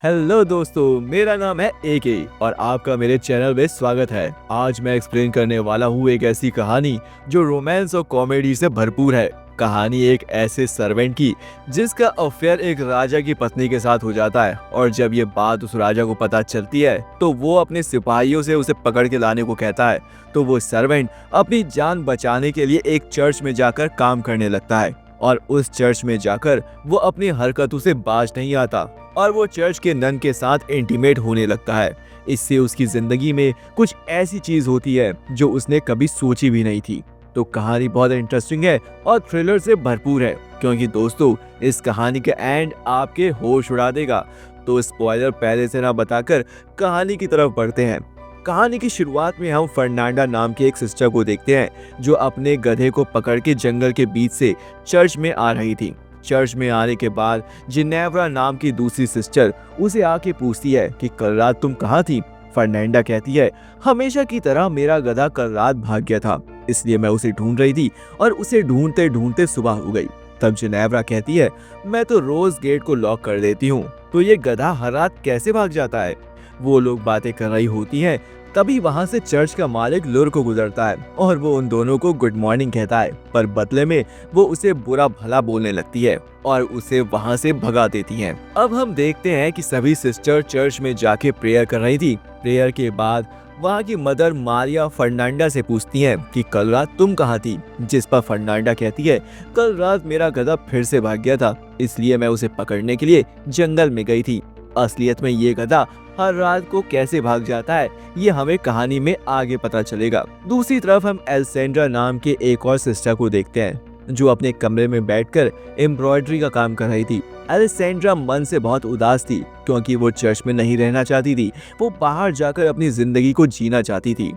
Hello दोस्तों, मेरा नाम है एके और आपका मेरे चैनल में स्वागत है। आज मैं एक्सप्लेन करने वाला हूँ एक ऐसी कहानी जो रोमांस और कॉमेडी से भरपूर है। कहानी एक ऐसे सर्वेंट की जिसका अफेयर एक राजा की पत्नी के साथ हो जाता है और जब ये बात उस राजा को पता चलती है तो वो अपने सिपाहियों से उसे पकड़ के लाने को कहता है। तो वो सर्वेंट अपनी जान बचाने के लिए एक चर्च में जाकर काम करने लगता है और उस चर्च में जाकर वो अपनी हरकतों से बाज नहीं आता और वो चर्च के नन के साथ इंटीमेट होने लगता है। इससे उसकी जिंदगी में कुछ ऐसी चीज होती है जो उसने कभी सोची भी नहीं थी। तो कहानी बहुत इंटरेस्टिंग है और थ्रिलर से भरपूर है क्योंकि दोस्तों इस कहानी के एंड आपके होश उड़ा देगा। तो स्पॉइलर पहले से ना बताकर कहानी की तरफ बढ़ते हैं। कहानी की शुरुआत में हम फर्नांडा नाम की एक सिस्टर को देखते हैं जो अपने गधे को पकड़ के जंगल के बीच से चर्च में आ रही थी। चर्च में आने के बाद जिनेव्रा नाम की दूसरी सिस्टर उसे आके पूछती है कि कल रात तुम कहाँ थी। फर्नांडा कहती है, हमेशा की तरह मेरा गधा कल रात भाग गया था, इसलिए मैं उसे ढूंढ रही थी और उसे ढूंढते ढूंढते सुबह हो गई। तब जिनेव्रा कहती है, मैं तो रोज गेट को लॉक कर देती हूँ, तो ये गधा हर रात कैसे भाग जाता है। वो लोग बातें कर रही होती हैं, तभी वहां से चर्च का मालिक लुर्को गुजरता है और वो उन दोनों को गुड मॉर्निंग कहता है, पर बदले में वो उसे बुरा भला बोलने लगती है और उसे वहां से भगा देती हैं। अब हम देखते हैं कि सभी सिस्टर चर्च में जाके प्रेयर कर रही थी। प्रेयर के बाद वहाँ की मदर मारिया फर्नांडा से पूछती हैं कि कल रात तुम कहाँ थी। जिस पर फर्नांडा कहती है, कल रात मेरा गधा फिर से भाग गया था, इसलिए मैं उसे पकड़ने के लिए जंगल में गई थी। असलियत में ये गधा हर रात को कैसे भाग जाता है ये हमें कहानी में आगे पता चलेगा। दूसरी तरफ हम एलिसेंड्रा नाम के एक और सिस्टर को देखते हैं जो अपने कमरे में बैठकर एम्ब्रॉयडरी का काम कर रही थी। एलिसेंड्रा मन से बहुत उदास थी क्योंकि वो चर्च में नहीं रहना चाहती थी, वो बाहर जाकर अपनी जिंदगी को जीना चाहती थी।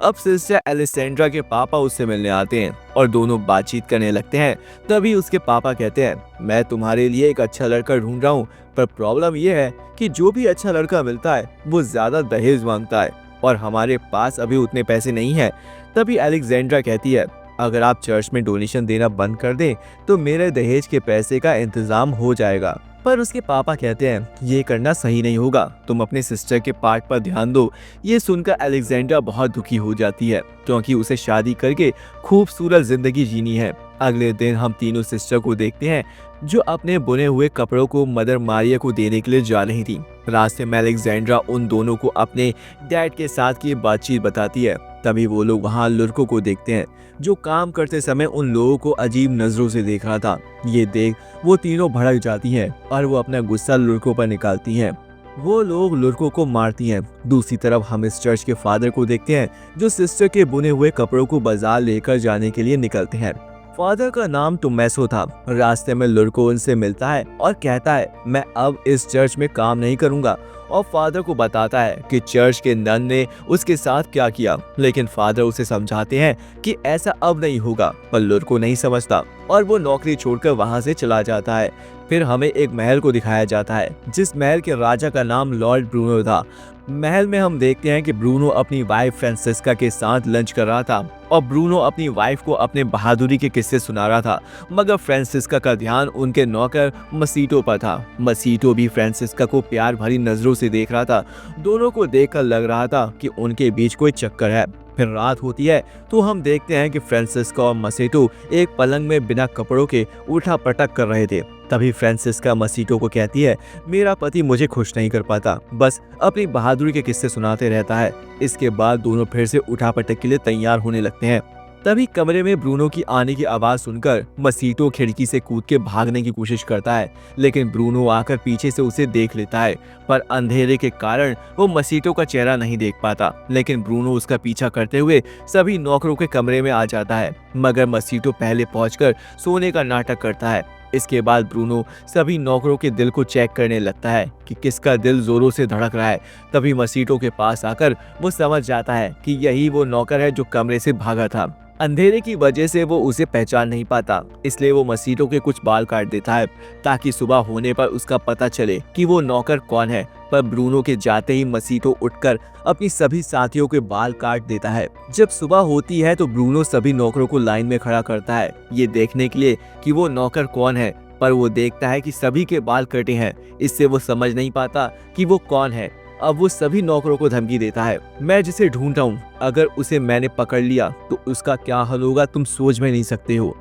अब सिस्टर एलिसेंड्रा के पापा उससे मिलने आते हैं और दोनों बातचीत करने लगते हैं। तभी उसके पापा कहते हैं, मैं तुम्हारे लिए एक अच्छा लड़का ढूंढ रहा हूँ, पर प्रॉब्लम यह है कि जो भी अच्छा लड़का मिलता है वो ज्यादा दहेज मांगता है और हमारे पास अभी उतने पैसे नहीं है। तभी एलेक्जेंड्रा कहती है, अगर आप चर्च में डोनेशन देना बंद कर दें तो मेरे दहेज के पैसे का इंतजाम हो जाएगा। पर उसके पापा कहते हैं, ये करना सही नहीं होगा, तुम अपने सिस्टर के पार्ट पर ध्यान दो। ये सुनकर एलेक्जेंड्रा बहुत दुखी हो जाती है क्योंकि उसे शादी करके खूबसूरत जिंदगी जीनी है। अगले दिन हम तीनों सिस्टर को देखते हैं जो अपने बुने हुए कपड़ों को मदर मारिया को देने के लिए जा रही थी। रास्ते में एलेक्जेंड्रा उन दोनों को अपने डैड के साथ की बातचीत बताती है। तभी वो लोग वहाँ लुर्को को देखते हैं जो काम करते समय उन लोगों को अजीब नजरों से देख रहा था। ये देख वो तीनों भड़क जाती हैं और वो अपना गुस्सा लुर्को पर निकालती हैं। वो लोग लुर्को को मारती हैं। दूसरी तरफ हम इस चर्च के फादर को देखते हैं जो सिस्टर के बुने हुए कपड़ों को बाजार लेकर जाने के लिए निकलते हैं। फादर का नाम टोमेसो था। रास्ते में लुर्को उनसे मिलता है और कहता है, मैं अब इस चर्च में काम नहीं करूंगा, और फादर को बताता है कि चर्च के नन ने उसके साथ क्या किया। लेकिन फादर उसे समझाते हैं कि ऐसा अब नहीं होगा, पर लुर्को नहीं समझता और वो नौकरी छोड़कर वहां से चला जाता है। फिर हमें एक महल को दिखाया जाता है जिस महल के राजा का नाम लॉर्ड ब्रूनो था। महल में हम देखते हैं कि ब्रूनो अपनी वाइफ फ्रांसिस्का के साथ लंच कर रहा था और ब्रूनो अपनी वाइफ को अपने बहादुरी के किस्से सुना रहा था, मगर फ्रांसिस्का का ध्यान उनके नौकर मसीटो पर था। मसीटो भी फ्रांसिस्का को प्यार भरी नजरों से देख रहा था। दोनों को देखकर लग रहा था कि उनके बीच कोई चक्कर है। फिर रात होती है तो हम देखते हैं कि फ्रांसिस्का और मसीटो एक पलंग में बिना कपड़ों के उठा पटक कर रहे थे। तभी फ्रांसिस्का मसीटो को कहती है, मेरा पति मुझे खुश नहीं कर पाता, बस अपनी बहादुरी के किस्से सुनाते रहता है। इसके बाद दोनों फिर से उठापटक के लिए तैयार होने लगते हैं। तभी कमरे में ब्रूनो की आने की आवाज सुनकर मसीटो खिड़की से कूद के भागने की कोशिश करता है, लेकिन ब्रूनो आकर पीछे से उसे देख लेता है। पर अंधेरे के कारण वो मसीटो का चेहरा नहीं देख पाता, लेकिन ब्रूनो उसका पीछा करते हुए सभी नौकरों के कमरे में आ जाता है, मगर मसीटो पहले पहुंचकर सोने का नाटक करता है। इसके बाद ब्रूनो सभी नौकरों के दिल को चेक करने लगता है कि किसका दिल जोरों से धड़क रहा है। तभी मसीटो के पास आकर वो समझ जाता है कि यही वो नौकर है जो कमरे से भागा था। अंधेरे की वजह से वो उसे पहचान नहीं पाता, इसलिए वो मसीटो के कुछ बाल काट देता है ताकि सुबह होने पर उसका पता चले कि वो नौकर कौन है। पर ब्रूनो के जाते ही मसीटो उठकर अपनी सभी साथियों के बाल काट देता है। जब सुबह होती है तो ब्रूनो सभी नौकरों को लाइन में खड़ा करता है ये देखने के लिए कि वो नौकर कौन है। पर वो देखता है कि सभी के बाल कटे हैं। इससे वो समझ नहीं पाता कि वो कौन है। अब वो सभी नौकरों को धमकी देता है, मैं जिसे ढूंढ रहा हूँ, अगर उसे मैंने पकड़ लिया तो उसका क्या हाल होगा तुम सोच में नहीं सकते हो।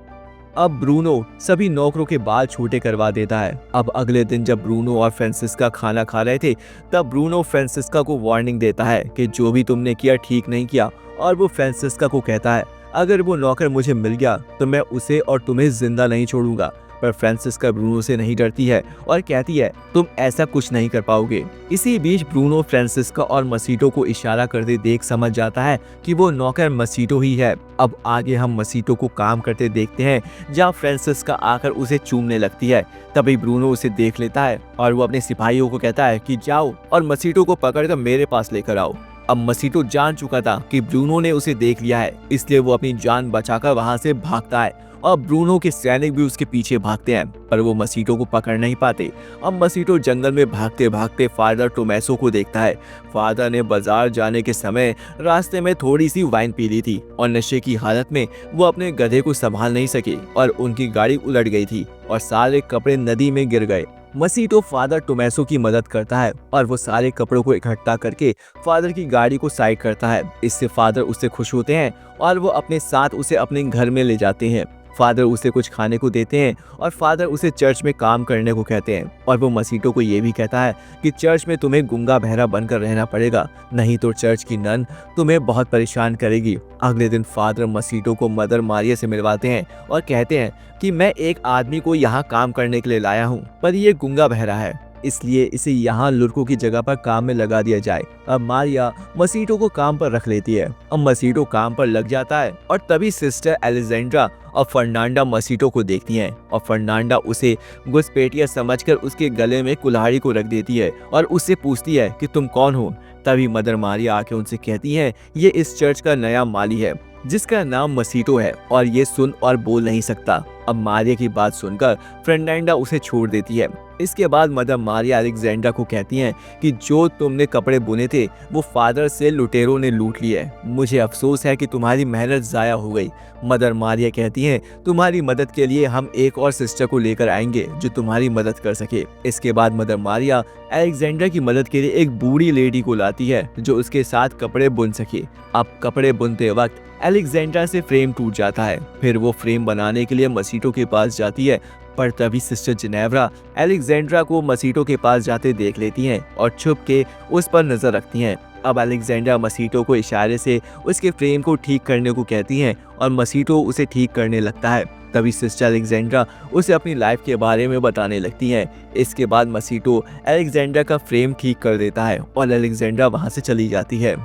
अब ब्रूनो सभी नौकरों के बाल छोटे करवा देता है। अब अगले दिन जब ब्रूनो और फ्रांसिस्का खाना खा रहे थे, तब ब्रूनो फ्रांसिस्का को वार्निंग देता है कि जो भी तुमने किया ठीक नहीं किया। और वो फ्रांसिस्का को कहता है, अगर वो नौकर मुझे मिल गया तो मैं उसे और तुम्हें जिंदा नहीं छोड़ूंगा। पर फ्रांसिस्का ब्रूनो से नहीं डरती है और कहती है, तुम ऐसा कुछ नहीं कर पाओगे। इसी बीच ब्रूनो फ्रांसिस्का और मसीटो को इशारा करते देख समझ जाता है कि वो नौकर मसीटो ही है। अब आगे हम मसीटो को काम करते देखते हैं, जहाँ फ्रांसिस्का आकर उसे चूमने लगती है। तभी ब्रूनो उसे देख लेता है और वो अपने सिपाहियों को कहता है कि जाओ और मसीटो को पकड़कर मेरे पास लेकर आओ। अब मसीटो जान चुका था कि ब्रूनो ने उसे देख लिया है, इसलिए वो अपनी जान बचाकर वहां से भागता है और ब्रूनो के सैनिक भी उसके पीछे भागते हैं, पर वो मसीटो को पकड़ नहीं पाते। अब मसीटो जंगल में भागते भागते फादर टोमेसो को देखता है। फादर ने बाजार जाने के समय रास्ते में थोड़ी सी वाइन पी ली थी और नशे की हालत में वो अपने गधे को संभाल नहीं सके और उनकी गाड़ी उलट गई थी और सारे कपड़े नदी में गिर गए। मसीटो फादर टोमेसो की मदद करता है और वो सारे कपड़ों को इकट्ठा करके फादर की गाड़ी को साइड करता है। इससे फादर उससे खुश होते हैं और वो अपने साथ उसे अपने घर में ले जाते हैं। फादर उसे कुछ खाने को देते हैं और फादर उसे चर्च में काम करने को कहते हैं। और वो मसीटो को ये भी कहता है कि चर्च में तुम्हें गूंगा बहरा बनकर रहना पड़ेगा, नहीं तो चर्च की नन तुम्हें बहुत परेशान करेगी। अगले दिन फादर मसीटो को मदर मारिया से मिलवाते हैं और कहते हैं कि मैं एक आदमी को यहाँ काम करने के लिए लाया हूँ, पर ये गूंगा बहरा है, इसलिए इसे यहाँ लुड़कों की जगह पर काम में लगा दिया जाए। अब मारिया मसीटो को काम पर रख लेती है। अब मसीटो काम पर लग जाता है और तभी सिस्टर एलेक्जेंड्रा और फर्नांडा मसीटो को देखती हैं और फर्नांडा उसे घुसपैठिया समझकर उसके गले में कुल्हाड़ी को रख देती है और उससे पूछती है कि तुम कौन हो। तभी मदर मारिया आके उनसे कहती है, ये इस चर्च का नया माली है जिसका नाम मसीटो है और ये सुन और बोल नहीं सकता। अब मारिया की बात सुनकर फर्नांडा उसे छोड़ देती है। इसके बाद मदर मारिया अलेक्जेंड्रा को कहती हैं कि जो तुमने कपड़े बुने थे वो फादर से लुटेरों ने लूट लिए। मुझे अफसोस है कि तुम्हारी मेहनत जाया हो गई। मदर मारिया कहती हैं, तुम्हारी मदद के लिए हम एक और सिस्टर को लेकर आएंगे जो तुम्हारी मदद कर सके। इसके बाद मदर मारिया अलेक्जेंड्रा की मदद के लिए एक बूढ़ी लेडी को लाती है जो उसके साथ कपड़े बुन सके। अब कपड़े बुनते वक्त अलेक्जेंड्रा से फ्रेम टूट जाता है। फिर वो फ्रेम बनाने के लिए मसीटो के पास जाती है, पर तभी सिस्टर जिनेव्रा अलेक्जेंड्रा को मसीटो के पास जाते देख लेती हैं और छुप के उस पर नजर रखती हैं। अब अलेक्जेंड्रा मसीटो को इशारे से उसके फ्रेम को ठीक करने को कहती हैं और मसीटो उसे ठीक करने लगता है। तभी सिस्टर अलेक्जेंड्रा उसे अपनी लाइफ के बारे में बताने लगती हैं। इसके बाद मसीटो अलेक्जेंड्रा का फ्रेम ठीक कर देता है और अलेक्जेंड्रा वहां से चली जाती है।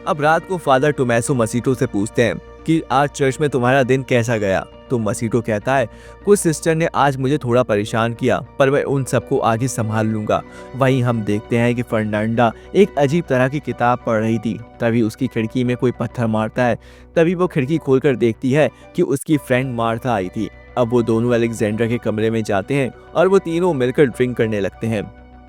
अब रात को फादर टोमेसो मसीटो से पूछते हैं कि आज चर्च में तुम्हारा दिन कैसा गया। तो मसीटो कहता है, कुछ सिस्टर ने आज मुझे थोड़ा परेशान किया, पर मैं उन सबको आगे संभाल लूंगा। वहीं हम देखते हैं कि फर्नांडा एक अजीब तरह की किताब पढ़ रही थी। तभी उसकी खिड़की में कोई पत्थर मारता है। तभी वो खिड़की खोलकर देखती है कि उसकी फ्रेंड मार्था आई थी। अब वो दोनों अलेक्जेंड्रा के कमरे में जाते हैं और वो तीनों मिलकर ड्रिंक करने लगते हैं।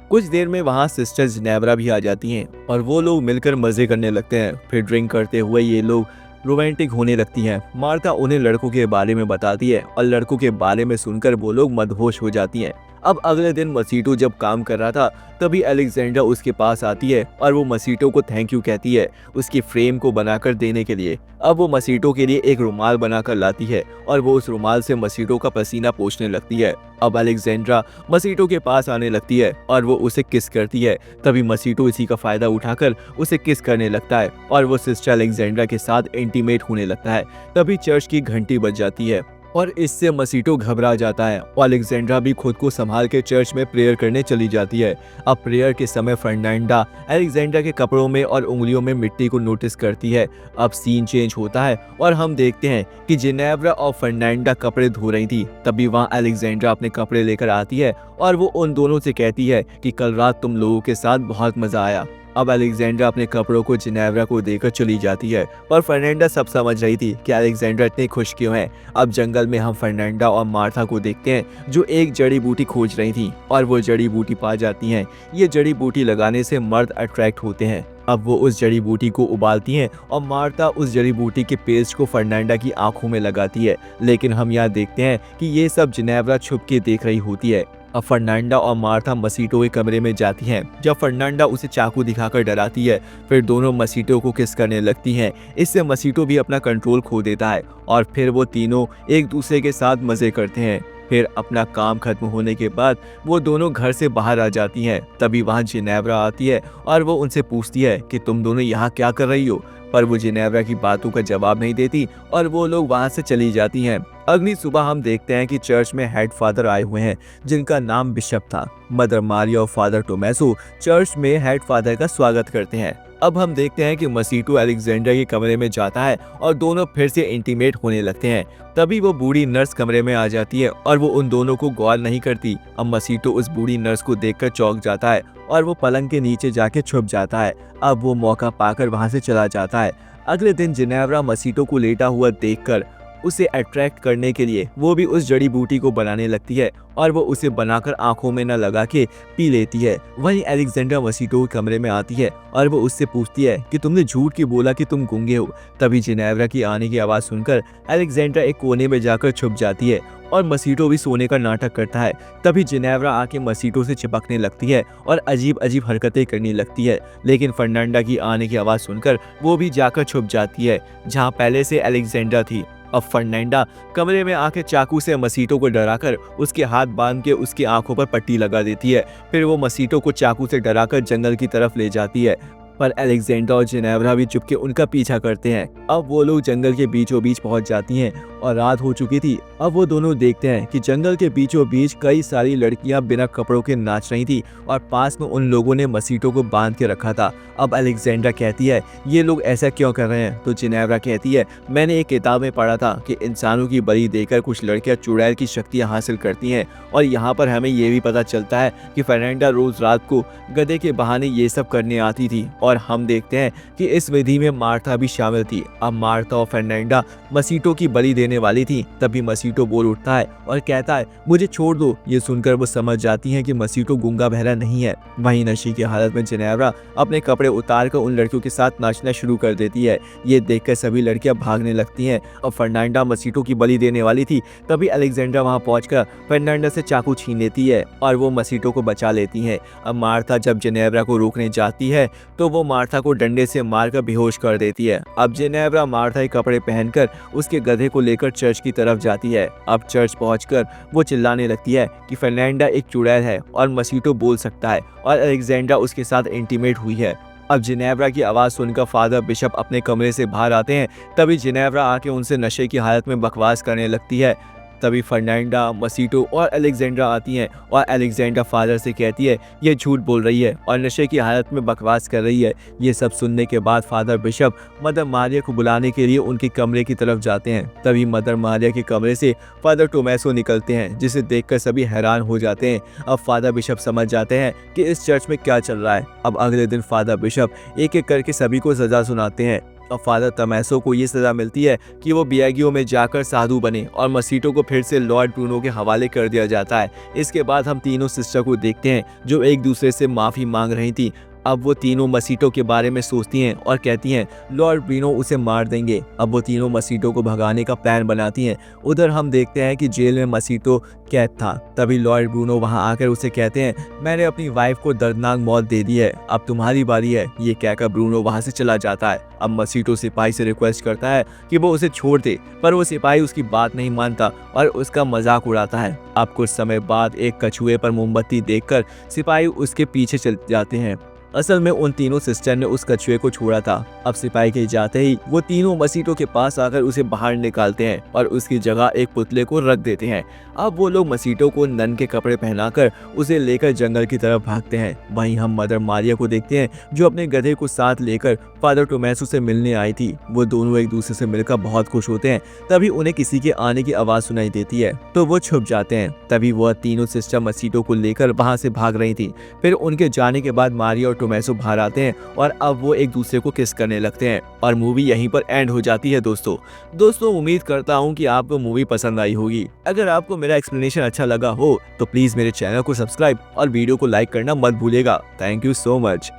कुछ देर में वहाँ सिस्टर जिनेव्रा भी आ जाती हैं और वो लोग मिलकर मजे करने लगते हैं। फिर ड्रिंक करते हुए ये लोग रोमांटिक होने लगती हैं। मार्था उन्हें लड़कों के बारे में बताती है और लड़कों के बारे में सुनकर वो लोग मदहोश हो जाती हैं। अब अगले दिन मसीटो जब काम कर रहा था तभी अलेक्जेंड्रा उसके पास आती है और वो मसीटो को थैंक यू कहती है उसकी फ्रेम को बनाकर देने के लिए। अब वो मसीटो के लिए एक रुमाल बनाकर लाती है और वो उस रुमाल से मसीटो का पसीना पोंछने लगती है। अब अलेक्जेंड्रा मसीटो के पास आने लगती है और वो उसे किस करती है। तभी मसीटो इसी का फायदा उठाकर उसे किस करने लगता है और वो सिस्टर अलेक्जेंड्रा के साथ इंटीमेट होने लगता है। तभी चर्च की घंटी बज जाती है और इससे मसीटो घबरा जाता है और अलेक्जेंड्रा भी खुद को संभाल के चर्च में प्रेयर करने चली जाती है। अब प्रेयर के समय फर्नांडा अलेक्जेंड्रा के कपड़ों में और उंगलियों में मिट्टी को नोटिस करती है। अब सीन चेंज होता है और हम देखते हैं कि जिनेव्रा और फर्नांडा कपड़े धो रही थी। तभी वहाँ अलेक्जेंड्रा अपने कपड़े लेकर आती है और वो उन दोनों से कहती है कि कल रात तुम लोगों के साथ बहुत मजा आया। अब अलेक्जेंड्रा अपने कपड़ों को जिनेव्रा को देकर चली जाती है, पर फर्नांडा सब समझ रही थी कि अलेक्जेंड्रा इतनी खुश क्यों है। अब जंगल में हम फर्नांडा और मार्था को देखते हैं जो एक जड़ी बूटी खोज रही थी और वो जड़ी बूटी पा जाती हैं। ये जड़ी बूटी लगाने से मर्द अट्रैक्ट होते हैं। अब वो उस जड़ी बूटी को उबालती हैं और मार्था उस जड़ी बूटी के पेस्ट को फर्नांडा की आंखों में लगाती है, लेकिन हम यहाँ देखते हैं कि ये सब जिनेव्रा छुप के देख रही होती है। अब फर्नांडा और मार्था मसीटो के कमरे में जाती हैं। जब फर्नांडा उसे चाकू दिखाकर डराती है, फिर दोनों मसीटो को किस करने लगती हैं। इससे मसीटो भी अपना कंट्रोल खो देता है और फिर वो तीनों एक दूसरे के साथ मजे करते हैं। फिर अपना काम खत्म होने के बाद वो दोनों घर से बाहर आ जाती हैं। तभी वहाँ जिनेव्रा आती है और वो उनसे पूछती है कि तुम दोनों यहाँ क्या कर रही हो, पर वो जिनेव्रा की बातों का जवाब नहीं देती और वो लोग वहाँ से चली जाती हैं। अगली सुबह हम देखते हैं कि चर्च में हेड फादर आए हुए हैं जिनका नाम बिशप था। मदर मारिया और फादर टोमेसो चर्च में हेड फादर का स्वागत करते हैं। अब हम देखते हैं कि मसीटो अलेक्जेंड्रा के कमरे में जाता है और दोनों फिर से इंटीमेट होने लगते हैं। तभी वो बूढ़ी नर्स कमरे में आ जाती है और वो उन दोनों को गौर नहीं करती। अब मसीटो उस बूढ़ी नर्स को देखकर चौंक जाता है और वो पलंग के नीचे जाके छुप जाता है। अब वो मौका पाकर वहां से चला जाता है। अगले दिन जिनेव्रा मसीटो को लेटा हुआ देखकर उसे अट्रैक्ट करने के लिए वो भी उस जड़ी बूटी को बनाने लगती है और वो उसे बनाकर आंखों में न लगा के पी लेती है। वहीं अलेक्जेंड्रा मसीटो के कमरे में आती है और वो उससे पूछती है कि तुमने झूठ क्यों बोला कि तुम गूंगे हो। तभी जिनेव्रा की आने की आवाज़ सुनकर अलेक्जेंड्रा एक कोने में जाकर छुप जाती है और मसीटो भी सोने का नाटक करता है। तभी जिनेव्रा आके मसीटो से चिपकने लगती है और अजीब अजीब हरकतें करने लगती है, लेकिन फर्नांडा की आने की आवाज़ सुनकर वो भी जाकर छुप जाती है जहाँ पहले से अलेक्जेंड्रा थी। अब फर्नांडा कमरे में आके चाकू से मसीटो को डराकर उसके हाथ बांध के उसकी आंखों पर पट्टी लगा देती है। फिर वो मसीटो को चाकू से डराकर जंगल की तरफ ले जाती है, पर अलेक्जेंड्रा और जिनेव्रा भी चुपके उनका पीछा करते हैं। अब वो लोग जंगल के बीचों बीच पहुंच जाती हैं और रात हो चुकी थी। अब वो दोनों देखते हैं कि जंगल के बीचों बीच कई सारी लड़कियां बिना कपड़ों के नाच रही थी और पास में उन लोगों ने मसीटो को बांध के रखा था। अब अलेक्जेंड्रा कहती है ये लोग ऐसा क्यों कर रहे हैं, तो जिनेव्रा कहती है मैंने एक किताब में पढ़ा था कि इंसानों की बलि देकर कुछ लड़कियां चुड़ैल की शक्तियां हासिल करती हैं, और यहाँ पर हमें ये भी पता चलता है कि फर्नांडा रोज रात को गधे के बहाने ये सब करने आती थी। और हम देखते हैं कि इस विधि में मार्था भी शामिल थी। अब मार्था और फर्नांडा मसीटो की बलि देने वाली थी। तभी मसीटो बोल उठता है और कहता है मुझे छोड़ दो। ये सुनकर वो समझ जाती हैं कि मसीटो गूंगा बहरा नहीं है। वहीं नशे की हालत में जिनेव्रा अपने कपड़े उतार कर उन लड़कियों के साथ नाचना शुरू कर देती है। ये देखकर सभी लड़कियां भागने लगती हैं। अब फर्नांडा मसीटो की बलि देने वाली थी। तभी अलेक्जेंड्रा वहां पहुंचकर फर्नांडा से चाकू छीन लेती है और वो मसीटो को बचा लेती है। अब मार्था जब जिनेव्रा को रोकने जाती है तो वो मार्था को डंडे से मारकर बेहोश कर देती है। अब जिनेव्रा मार्था के कपड़े पहनकर उसके गधे को लेकर चर्च की तरफ जाती है। अब चर्च पहुंचकर वो चिल्लाने लगती है कि फर्नांडा एक चुड़ैल है और मसीटो बोल सकता है और अलेक्जेंड्रा उसके साथ इंटीमेट हुई है। अब जिनेव्रा की आवाज़ सुनकर फादर बिशप अपने कमरे से बाहर आते हैं। तभी जिनेव्रा आके उनसे नशे की हालत में बकवास करने लगती है। तभी फर्नांडा, मसीटो और अलेक्जेंड्रा आती हैं और अलेक्जेंड्रा फादर से कहती है ये झूठ बोल रही है और नशे की हालत में बकवास कर रही है। ये सब सुनने के बाद फादर बिशप मदर मारिया को बुलाने के लिए उनके कमरे की तरफ जाते हैं। तभी मदर मारिया के कमरे से फादर टोमेसो निकलते हैं, जिसे देखकर सभी हैरान हो जाते हैं। अब फादर बिशप समझ जाते हैं कि इस चर्च में क्या चल रहा है। अब अगले दिन फादर बिशप एक एक करके सभी को सजा सुनाते हैं। अब फादर टोमेसो को ये सज़ा मिलती है कि वो बियागियो में जाकर साधु बने और मसीटो को फिर से लॉर्ड ब्रूनो के हवाले कर दिया जाता है। इसके बाद हम तीनों सिस्टर को देखते हैं जो एक दूसरे से माफ़ी मांग रही थी। अब वो तीनों मसीटो के बारे में सोचती हैं और कहती हैं लॉर्ड ब्रूनो उसे मार देंगे। अब वो तीनों मसीटो को भगाने का प्लान बनाती हैं। उधर हम देखते हैं कि जेल में मसीटो कैद था। तभी लॉर्ड ब्रूनो वहां आकर उसे कहते हैं मैंने अपनी वाइफ को दर्दनाक मौत दे दी है, अब तुम्हारी बारी है। ये कहकर ब्रूनो वहां से चला जाता है। अब मसीटो सिपाही से रिक्वेस्ट करता है कि वो उसे छोड़ दे, पर वो सिपाही उसकी बात नहीं मानता और उसका मजाक उड़ाता है। अब कुछ समय बाद एक कछुए पर मोमबत्ती देखकर सिपाही उसके पीछे चल जाते हैं। असल में उन तीनों सिस्टर ने उस कछुए को छोड़ा था। अब सिपाही के जाते ही वो तीनों मसीटो के पास आकर उसे बाहर निकालते हैं और उसकी जगह एक पुतले को रख देते हैं। अब वो लोग मसीटो को नन के कपड़े पहनाकर उसे लेकर जंगल की तरफ भागते हैं। वहीं हम मदर मारिया को देखते हैं जो अपने गधे को साथ लेकर फादर टोमेसो से मिलने आई थी। वो दोनों एक दूसरे से मिलकर बहुत खुश होते हैं। तभी उन्हें किसी के आने की आवाज़ सुनाई देती है तो वो छुप जाते हैं। तभी वह तीनों सिस्टर मसीटो को लेकर वहाँ से भाग रही थी। फिर उनके जाने के बाद मारिया और टोमेसो बाहर आते हैं और अब वो एक दूसरे को किस करने लगते हैं और मूवी यहीं पर एंड हो जाती है। दोस्तों उम्मीद करता हूँ कि आपको मूवी पसंद आई होगी। अगर आपको मेरा एक्सप्लेनेशन अच्छा लगा हो तो प्लीज मेरे चैनल को सब्सक्राइब और वीडियो को लाइक करना मत भूलिएगा। Thank you so much.